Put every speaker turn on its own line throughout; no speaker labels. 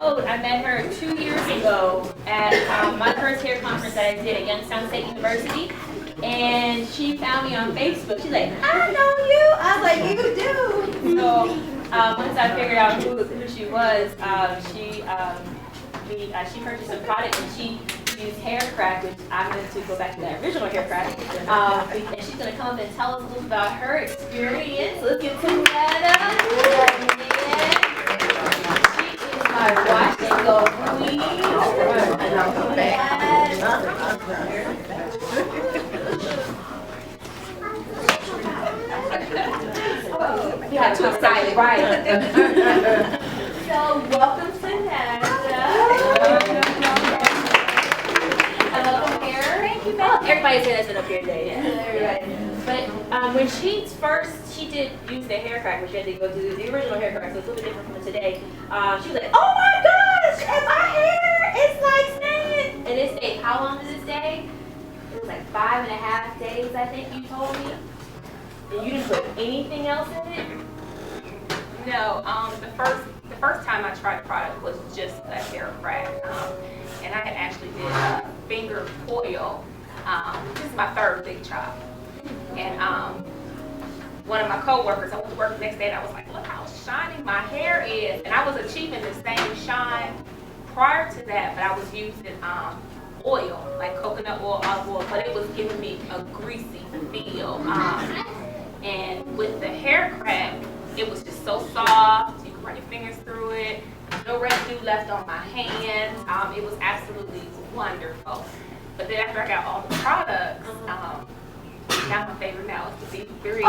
I met her 2 years ago at my first hair conference that I did at Youngstown State University. And she found me on Facebook. She's like, I know you. I was like, you do. So once I figured out who she was, she purchased a product and she used hair crack, which I'm going to go back to that original hair crack. And she's going to come up and tell us a little about her experience. Let's get to that. She is my wash and go queen. And I'll come back. You got too excited, right? So welcome to NASDA. Everybody's saying that's been up here today, yeah. But when she did use the hair crack, which she had to go do the original hair crack, so it's a little bit different from today. She was like, oh my gosh, and my hair is like staying. And it stayed, how long did it stay? It was like 5.5 days, I think you told me. And you didn't put anything else in it?
No, the first time I tried the product was just a hair crack. And I had actually did a finger coil. This is my third big chop. And one of my co-workers, I went to work the next day and I was like, look how shiny my hair is. And I was achieving the same shine prior to that, but I was using oil, like coconut oil, olive oil, but it was giving me a greasy feel. And with the hair crack, it was just so soft. You could run your fingers through it. No residue left on my hands. It was absolutely wonderful. But then after I got all the products, now my favorite now is the B3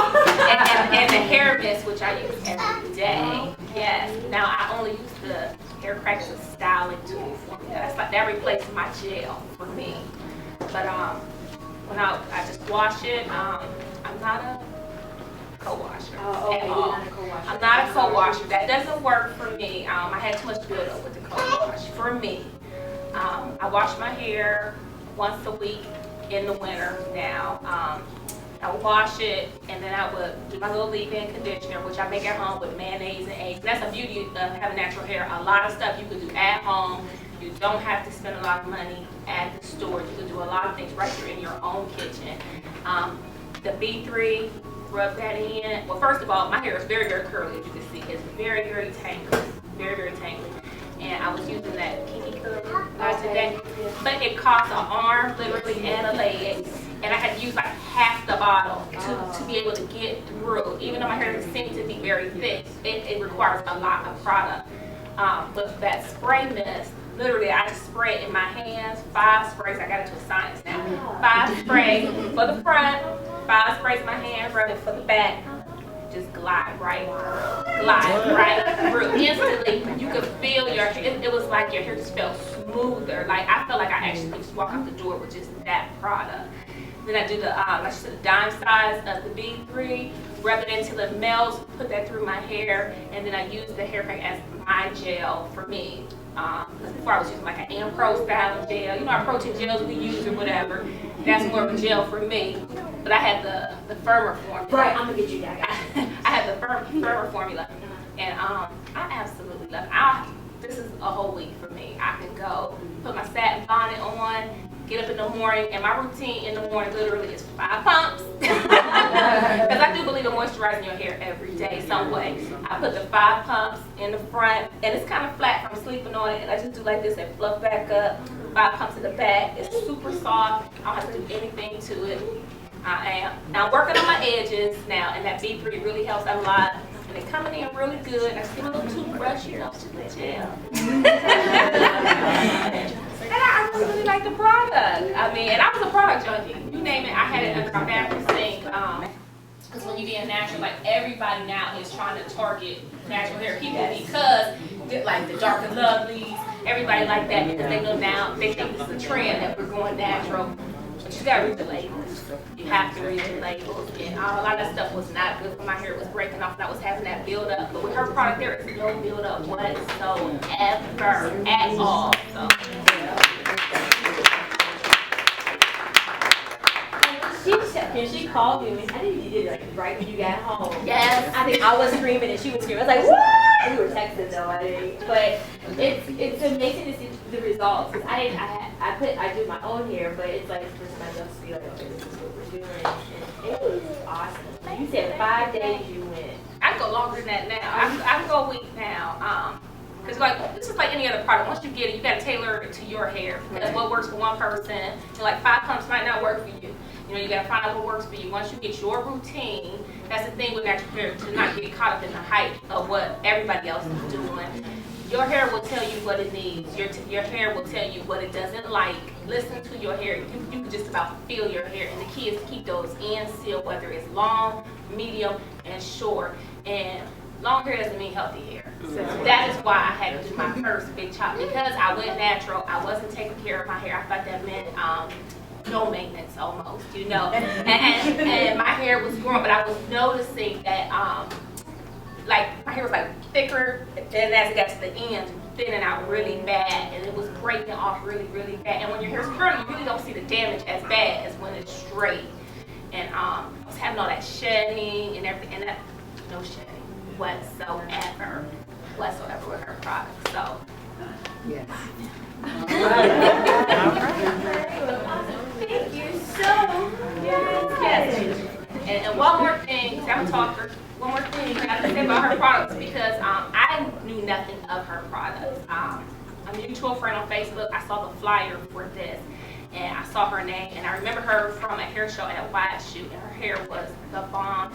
and the hair mist, which I use every day. Yes. Now I only use the hair crack as a styling tool for me. That replaced my gel for me. But when I just wash it, I'm not a co-washer at all. I'm not a co-washer. That doesn't work for me. I had too much buildup with the co-wash for me. I wash my hair once a week in the winter now. I would wash it and then I would do my little leave-in conditioner, which I make at home with mayonnaise and eggs. That's the beauty of having natural hair. A lot of stuff you can do at home. You don't have to spend a lot of money at the store. You can do a lot of things right here in your own kitchen. The B3, rub that in. Well, first of all, my hair is very, very curly, as you can see. It's very, very tangly. Very, very tangly. And I was using that kinky curl today. But it cost an arm, literally, and a leg. And I had to use like half the bottle to be able to get through. Even though my hair seems to be very thick, it requires a lot of product. But that spray mist, literally, I just spray it in my hands. 5 sprays. I got into a science now. 5 sprays for the front. 5 sprays in my hand, rub it for the back. Just glide right through. Glide right through. Instantly, you could feel your hair. It was like your hair just felt smoother. Like I felt like I actually could just walk out the door with just that product. Then I do the, like I said, the dime size of the B3, rub it until it melts, put that through my hair, and then I use the hair pack as my gel for me. Because before I was using like an Ampro style gel, you know our protein gels we use or whatever. That's more of a gel for me. But I had the firmer formula.
Right, I'm gonna get you that.
I had the firmer formula, and I absolutely love it. This is a whole week for me. I could go put my satin bonnet on, get up in the morning, and my routine in the morning literally is 5 pumps. Because I do believe in moisturizing your hair every day some way. I put the 5 pumps in the front, and it's kind of flat from sleeping on it, and I just do like this and fluff back up. 5 pumps in the back. It's super soft. I don't have to do anything to it. Now I'm working on my edges now, and that B3 really helps a lot. And they're coming in really good. I just get a little toothbrush, you know, just the gel. And I really like the product. I mean, and I was a product junkie. You name it, I had it under my bathroom sink. Because when you be in natural, like everybody now is trying to target natural hair people because like the dark and lovelies, everybody like that because they know now, they think it's a trend that we're going natural. But you gotta read the labels. You have to read the labels. And a lot of that stuff was not good for my hair. It was breaking off and I was having that build up. But with her product, there is no build up whatsoever at all. So.
She called me, I think you did it like right when you got home.
Yes.
I think I was screaming and she was screaming. I was like, what? We were texting though, I think. But it's amazing to see the results. 'Cause I do my own hair, but it's like for somebody else to be like, okay, this is what we're doing. And it was awesome. You said 5 days you went.
I go longer than that now. I go a week now. Because like this is like any other product. Once you get it, you gotta tailor it to your hair. Because what works for one person, like 5 pumps might not work for you. You know, you gotta find out what works for you. Once you get your routine, that's the thing with natural hair, to not get caught up in the hype of what everybody else is doing. Your hair will tell you what it needs. Your hair will tell you what it doesn't like. Listen to your hair. You can just about feel your hair. And the key is to keep those ends sealed, whether it's long, medium, and short. And long hair doesn't mean healthy hair. So that is why I had to do my first big chop. Because I went natural, I wasn't taking care of my hair. I thought that meant no maintenance almost, you know. And my hair was growing, but I was noticing that like my hair was like thicker, and as it got to the ends, thinning out really bad, and it was breaking off really, really bad. And when your hair's curly, you really don't see the damage as bad as when it's straight. And I was having all that shedding and everything, and that no shedding whatsoever with her product. So
Yes.
Thank you so
yes. And one more thing, 'cause I'm a talker. One more thing I have to say about her products, because I knew nothing of her products. A mutual friend on Facebook, I saw the flyer for this, and I saw her name, and I remember her from a hair show at Wide Shoot, and her hair was the bomb,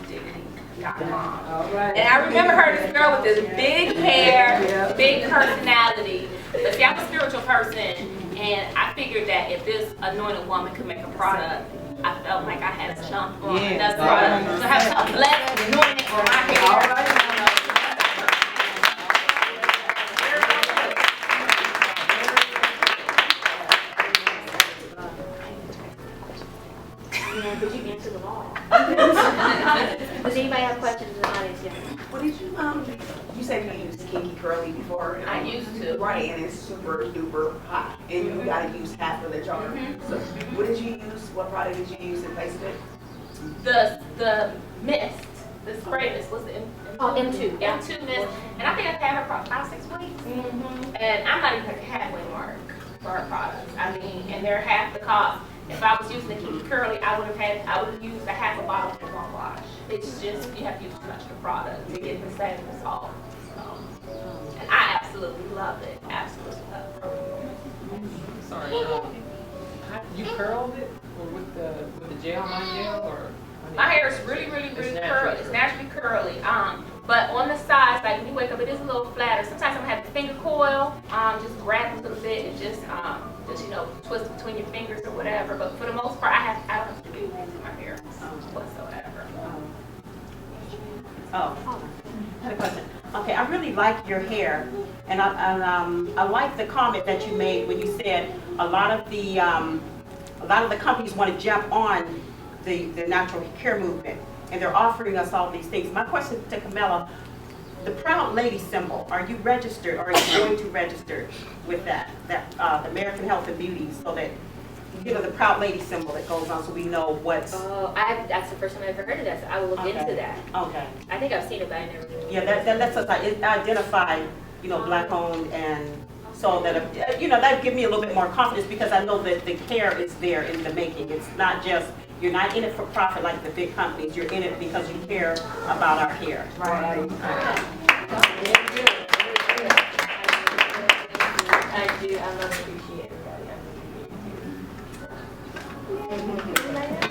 bomb. And I remember her, this girl with this big hair, big personality. But see, I'm a spiritual person, and I figured that if this anointed woman could make a product, I felt like I had to jump on another product. So I have some blessed anointing on my hair.
But you answer them all. Does anybody have questions in the audience? Yes.
What did you said you used Kinky Curly before?
I used to.
Right, and it's super duper hot, and you gotta use half of the jar. So what did you use, what product did you use in place of it?
The mist, the spray mist was the
M2.
M2 mist, and I think I've had her for 5-6 weeks. And I'm not even at the halfway mark for her products. I mean, and they're half the cost. If I was using the Kinky Curly, I would have used a half a bottle in one wash. It's just, you have to use too much of the product to get the same result. So, and I absolutely love it. Absolutely love it.
Sorry. You curled it, or with the gel, my gel, or?
My hair is really, really, really curly. It's naturally curly. But on the sides, like when you wake up, it is a little flatter. Sometimes I'm gonna have the finger coil, just grab a little bit and just you know, twist between your fingers or whatever. But for the most part, I don't have to do anything to my hair whatsoever.
Oh, I had a question. Okay, I really like your hair, and I like the comment that you made when you said a lot of the companies want to jump on the natural hair movement, and they're offering us all these things. My question to Carmella, the Proud Lady symbol, are you registered, or are you going to register with the American Health and Beauty, so that, you know, the Proud Lady symbol that goes on, so we know what's...
Oh, that's the first time I've ever heard of that, so I will look into that.
Okay.
I think I've seen it, but I never knew.
Yeah, that lets us identify, you know, Black-owned, and so that, you know, that gives me a little bit more confidence, because I know that the care is there in the making. It's not just, you're not in it for profit like the big companies. You're in it because you care about our hair.
Right.
I do. I love to appreciate everybody.